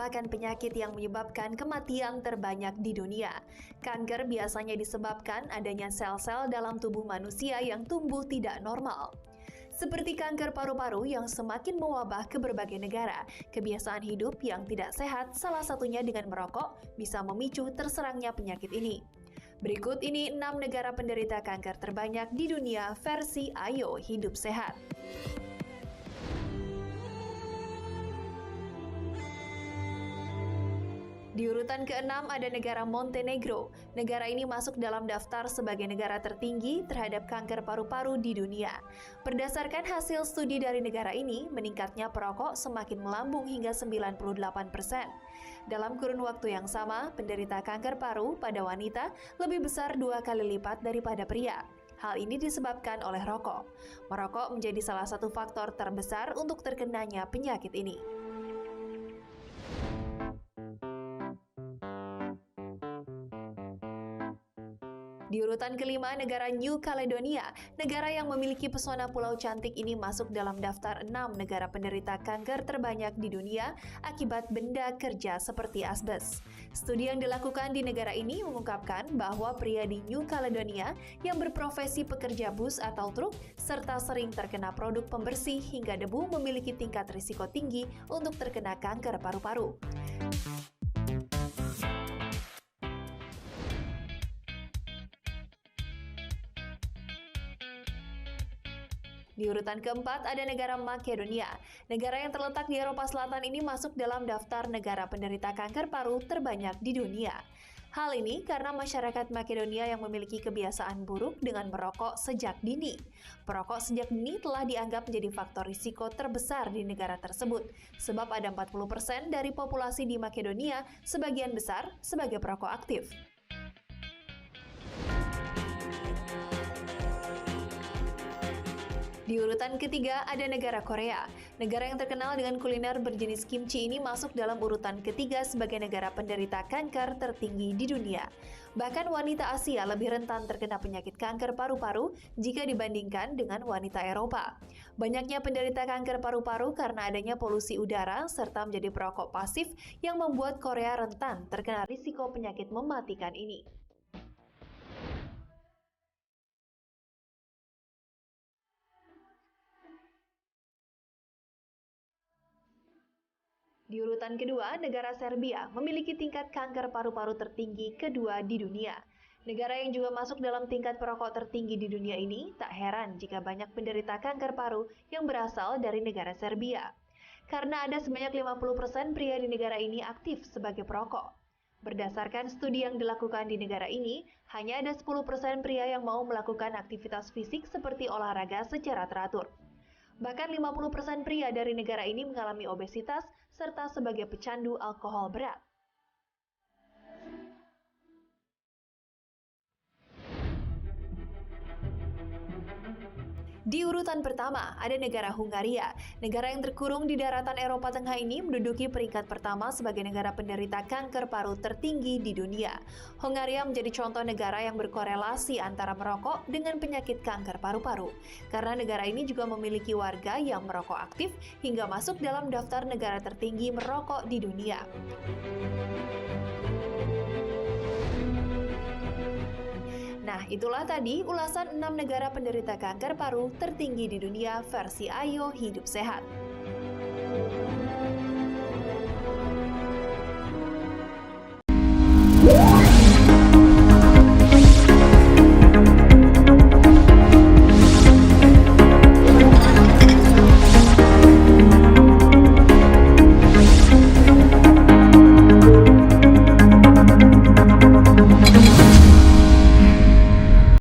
merupakan penyakit yang menyebabkan kematian terbanyak di dunia. Kanker biasanya disebabkan adanya sel-sel dalam tubuh manusia yang tumbuh tidak normal. Seperti kanker paru-paru yang semakin mewabah ke berbagai negara, kebiasaan hidup yang tidak sehat, salah satunya dengan merokok, bisa memicu terserangnya penyakit ini. Berikut ini 6 negara penderita kanker terbanyak di dunia versi Ayo Hidup Sehat. Di urutan ke-6 ada negara Montenegro. Negara ini masuk dalam daftar sebagai negara tertinggi terhadap kanker paru-paru di dunia. Berdasarkan hasil studi dari negara ini, meningkatnya perokok semakin melambung hingga 98%. Dalam kurun waktu yang sama, penderita kanker paru pada wanita lebih besar 2 kali lipat daripada pria. Hal ini disebabkan oleh rokok. Merokok menjadi salah satu faktor terbesar untuk terkenanya penyakit ini. Di urutan kelima, negara New Caledonia. Negara yang memiliki pesona pulau cantik ini masuk dalam daftar 6 negara penderita kanker terbanyak di dunia akibat benda kerja seperti asbes. Studi yang dilakukan di negara ini mengungkapkan bahwa pria di New Caledonia yang berprofesi pekerja bus atau truk serta sering terkena produk pembersih hingga debu memiliki tingkat risiko tinggi untuk terkena kanker paru-paru. Di urutan keempat ada negara Makedonia. Negara yang terletak di Eropa Selatan ini masuk dalam daftar negara penderita kanker paru terbanyak di dunia. Hal ini karena masyarakat Makedonia yang memiliki kebiasaan buruk dengan merokok sejak dini. Perokok sejak dini telah dianggap menjadi faktor risiko terbesar di negara tersebut, sebab ada 40% dari populasi di Makedonia sebagian besar sebagai perokok aktif. Di urutan ketiga ada negara Korea. Negara yang terkenal dengan kuliner berjenis kimchi ini masuk dalam urutan ketiga sebagai negara penderita kanker tertinggi di dunia. Bahkan wanita Asia lebih rentan terkena penyakit kanker paru-paru jika dibandingkan dengan wanita Eropa. Banyaknya penderita kanker paru-paru karena adanya polusi udara serta menjadi perokok pasif yang membuat Korea rentan terkena risiko penyakit mematikan ini. Di urutan kedua, negara Serbia memiliki tingkat kanker paru-paru tertinggi kedua di dunia. Negara yang juga masuk dalam tingkat perokok tertinggi di dunia ini, tak heran jika banyak penderita kanker paru yang berasal dari negara Serbia. Karena ada sebanyak 50% pria di negara ini aktif sebagai perokok. Berdasarkan studi yang dilakukan di negara ini, hanya ada 10% pria yang mau melakukan aktivitas fisik seperti olahraga secara teratur. Bahkan 50% pria dari negara ini mengalami obesitas serta sebagai pecandu alkohol berat. Di urutan pertama, ada negara Hungaria. Negara yang terkurung di daratan Eropa Tengah ini menduduki peringkat pertama sebagai negara penderita kanker paru tertinggi di dunia. Hungaria menjadi contoh negara yang berkorelasi antara merokok dengan penyakit kanker paru-paru. Karena negara ini juga memiliki warga yang merokok aktif hingga masuk dalam daftar negara tertinggi merokok di dunia. Nah, itulah tadi ulasan 6 negara penderita kanker paru tertinggi di dunia versi Ayo Hidup Sehat.